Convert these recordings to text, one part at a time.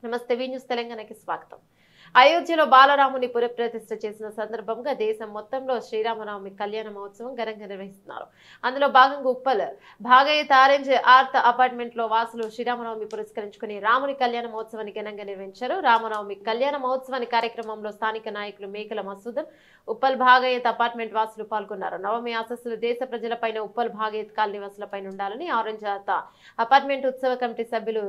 నమస్తే వి న్యూస్ తెలంగాణకి స్వాగతం. అయోధ్యలో బాలరాముని పునఃప్రతిష్ఠ చేసిన సందర్భంగా దేశం మొత్తంలో శ్రీరామనవమి కళ్యాణ మహోత్సవం ఘనంగా నిర్వహిస్తున్నారు. అందులో భాగంగా ఉప్పల్ భాగయత్ ఆరెంజ్ ఆర్త్ అపార్ట్మెంట్ లో వాసులు శ్రీరామనవమి పురస్కరించుకుని రాముని కళ్యాణ మహోత్సవాన్ని ఘనంగా నిర్వహించారు. రామనవమి కళ్యాణ మహోత్సవాన్ని కార్యక్రమంలో స్థానిక నాయకులు మేకల మసూదన్, ఉప్పల్ భాగయత్ అపార్ట్మెంట్ వాసులు పాల్గొన్నారు. నవమి ఆశస్సులు దేశ ప్రజలపైన ఉప్పల్ భాగయత్ కాలనీ వాసులపైన ఉండాలని ఆరెంజ్ ఆర్త్ అపార్ట్మెంట్ ఉత్సవ కమిటీ సభ్యులు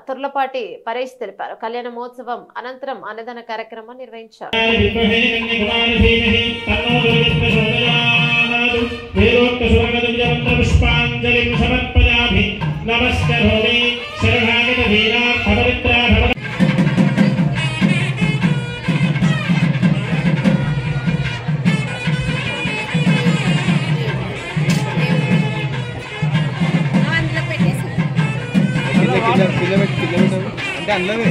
తుర్లపాటి పరేష్ తెలిపారు. కళ్యాణ మహోత్సవం అనంతరం అన్నదాన కార్యక్రమం నిర్వహించారు. అంటే అన్నవే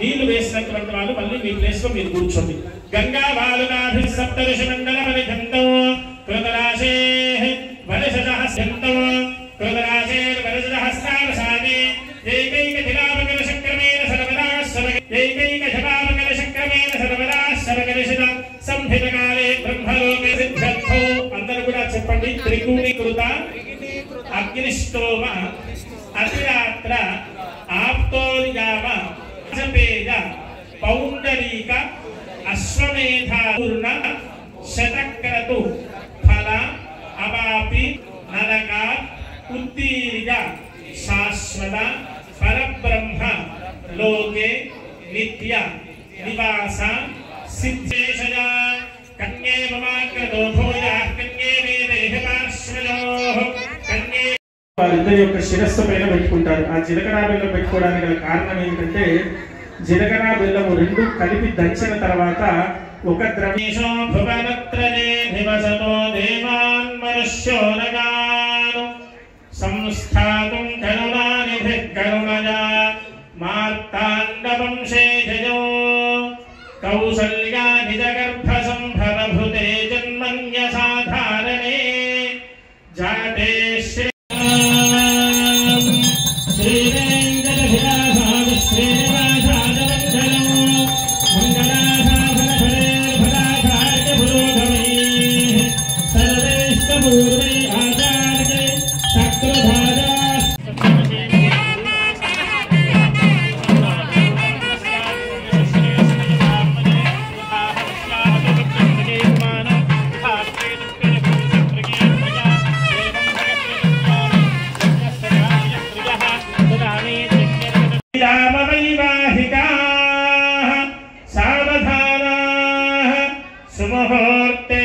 నీళ్లు వేసినటువంటి వాళ్ళు మళ్ళీ మీ ప్లేస్ లో మీరు కూర్చోండి. గంగా బాలునాభి సప్తదశ మండల పరిధంతో కృతరాశే వరసహస్యంతో కృతరాశే వరసహస్రావసానే ఏకైక ధిలాపకల చక్రమేణ సర్వదా ఏకైక ధిలాపకల చక్రమేణ సర్వదా సర్వగరిషిత సంహితకాలే బ్రహ్మలోకే సిద్ధ్యర్థో. అందరూ కూడా చెప్పండి. త్రిగుణీకృత అగ్నిష్టోమ అతిరాత్ర ఆప్తోర్యామ జపేయ పౌండరీక అశ్వమేధాపూర్ణ శతక్రతు ఫల అవాపి నరక ఉత్తీర్య శాశ్వత పరబ్రహ్మ లోకే నిత్య నివాస సిద్ధేశయ కన్యే మమాగ్రతో భూయః కన్యే వేదేహ పార్శ్వయోః కన్యే. వారిద్దరి యొక్క శిరస్సు పైన పెట్టుకుంటారు. ఆ జీలకర్ర బెల్లం పెట్టుకోవడానికి గల కారణం ఏంటంటే జీలకర్ర బెల్లము రెండు కలిపి దంచిన తర్వాత ఒక ద్రవ్యేశో భువనత్రనే నివసతో దేవాన్ మనుష్యో నగాను సంస్థాతుం కరుణానిధిః కరుణయా మార్తాండవంశే జయో కౌసల్యా నిజగర్భ సంభవభృతే జన్మన్య సాధారణే జాతే सुमुहूर्ते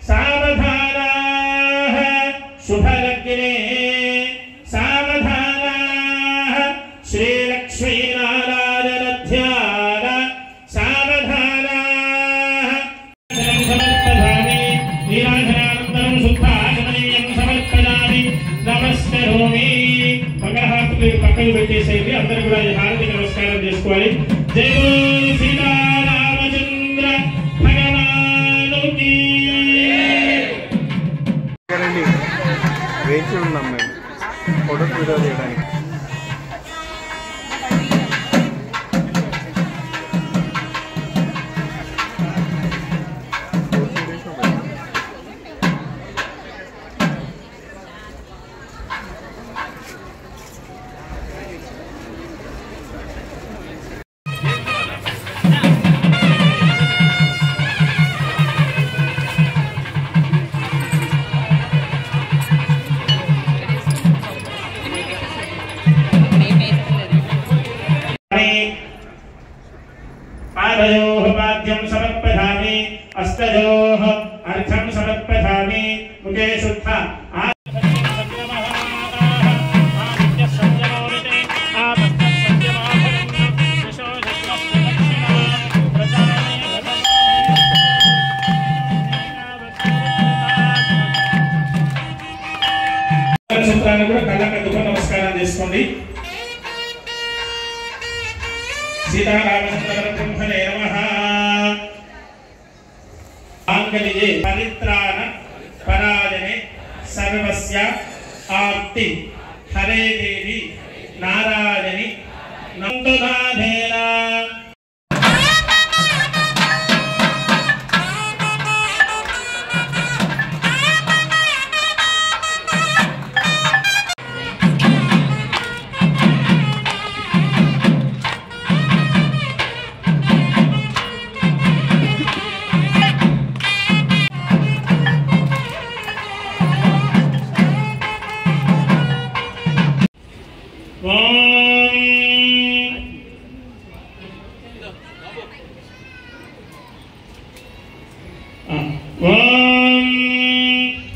सावधानाः शुभलग्ने सावधानाः श्रीलक्ष्मीनारायणध्यान सावधानाः समर्पयामि नीराजनानन्दनं शुद्धाचमनीयं समर्पयामि नमस्करोमि. మంగళహారతులు పక్కన పెట్టేసేయండి. అందరూ కూడా ఈ హారతి నమస్కారం చేసుకోవాలి. జై శ్రీరామచంద్ర భగవానుకి. వేచి ఉన్నాం మేము ఫోటోస్ వీడియో చేయడానికి. पादयोः पाद्यं समर्पयामि अस्तयोः अर्घ्यं समर्पयामि मुखे शुद्ध సూత్రాన్ని కూడా కళ్ళ కట్టుకొని सीतारामचन्द्रब्रह्मणे नमः। माङ्गल्ये परित्राण परायणे सर्वस्य आप्ति हरे देवी नारायणि नन्दनाथेन।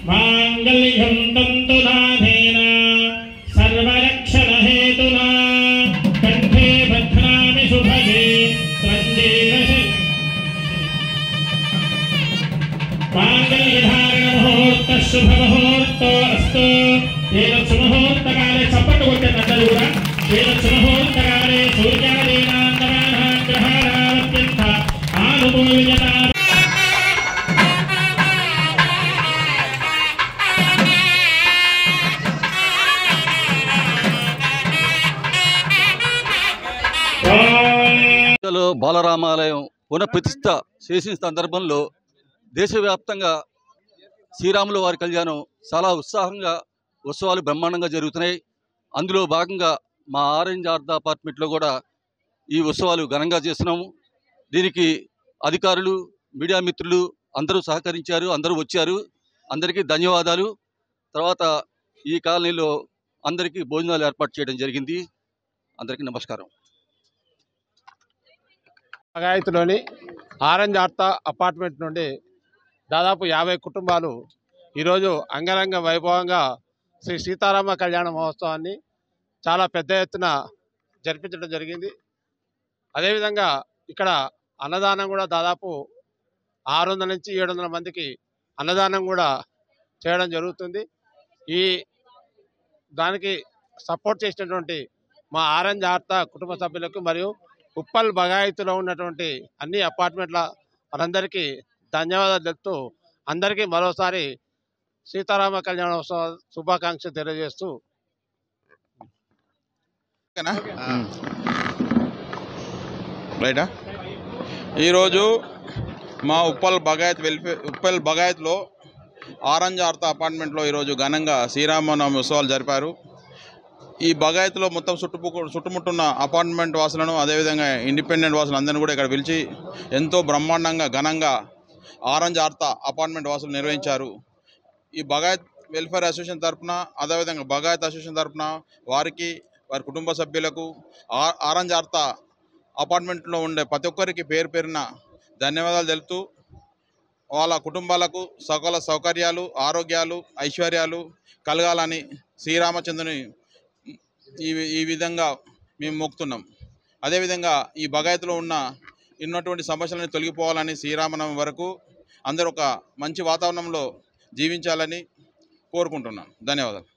मांगल्यं तन्तुनाथेन सर्वरक्षणहेतुना कंठे बध्नामि शुभगे मांगल्यधारणमुहूर्तः शुभमुहूर्तोऽस्तु। एतत् सुमुहूर्तकाले चप्पट्टु कोट्टिनंदरू कूडा एतत् सुमुहूर्तकाले सूर्यादीनां ग्रहाणामत्यन्त आनुकूल्यता బాలరామాలయం పునఃప్రతిష్ఠ చేసిన సందర్భంలో దేశవ్యాప్తంగా శ్రీరాముల వారి కళ్యాణం చాలా ఉత్సాహంగా ఉత్సవాలు బ్రహ్మాండంగా జరుగుతున్నాయి. అందులో భాగంగా మా ఆరెంజ్ ఆర్ట్ అపార్ట్మెంట్లో కూడా ఈ ఉత్సవాలు ఘనంగా చేస్తున్నాము. దీనికి అధికారులు మీడియా మిత్రులు అందరూ సహకరించారు, అందరూ వచ్చారు. అందరికీ ధన్యవాదాలు. తర్వాత ఈ కాలనీలో అందరికీ భోజనాలు ఏర్పాటు చేయడం జరిగింది. అందరికీ నమస్కారం. బగాయత్లోని ఆరెంజ్ ఆర్ట్ అపార్ట్మెంట్ నుండి దాదాపు 50 కుటుంబాలు ఈరోజు అంగరంగ వైభవంగా శ్రీ సీతారామ కళ్యాణ మహోత్సవాన్ని చాలా పెద్ద ఎత్తున జరిపించడం జరిగింది. అదేవిధంగా ఇక్కడ అన్నదానం కూడా దాదాపు 600 నుంచి 700 మందికి అన్నదానం కూడా చేయడం జరుగుతుంది. ఈ దానికి సపోర్ట్ చేసినటువంటి మా ఆరెంజ్ ఆర్ట్ కుటుంబ సభ్యులకు మరియు ఉప్పల్ బగాయత్లో ఉన్నటువంటి అన్ని అపార్ట్మెంట్ల వారందరికీ ధన్యవాదాలు తెలుపుతూ అందరికీ మరోసారి సీతారామ కళ్యాణోత్సవ శుభాకాంక్షలు తెలియజేస్తూ రైటా ఈరోజు మా ఉప్పల్ బగాయత్లో ఆరెంజ్ ఆర్ట్ అపార్ట్మెంట్లో ఈరోజు ఘనంగా శ్రీరామనవమి ఉత్సవాలు జరిపారు. ఈ బగాయత్లో మొత్తం చుట్టుముట్టున్న అపార్ట్మెంట్ వాసులను అదేవిధంగా ఇండిపెండెంట్ వాసులు అందరినీ కూడా ఇక్కడ పిలిచి ఎంతో బ్రహ్మాండంగా ఘనంగా ఆరెంజ్ ఆర్ట్ అపార్ట్మెంట్ వాసులు నిర్వహించారు. ఈ బగాయత్ వెల్ఫేర్ అసోసియేషన్ తరఫున అదేవిధంగా బగాయత్ అసోసియేషన్ తరఫున వారికి వారి కుటుంబ సభ్యులకు ఆరెంజ్ ఆర్ట్ అపార్ట్మెంట్లో ఉండే ప్రతి ఒక్కరికి పేరు పేరున ధన్యవాదాలు తెలుపుతూ వాళ్ళ కుటుంబాలకు సకల సౌకర్యాలు ఆరోగ్యాలు ఐశ్వర్యాలు కలగాలని శ్రీరామచంద్రుని ఈ విధంగా మేము మొక్కుతున్నాం. అదేవిధంగా ఈ బగాయత్లో ఉన్నటువంటి సమస్యలను తొలగిపోవాలని శ్రీరామనవమి వరకు అందరూ ఒక మంచి వాతావరణంలో జీవించాలని కోరుకుంటున్నాను. ధన్యవాదాలు.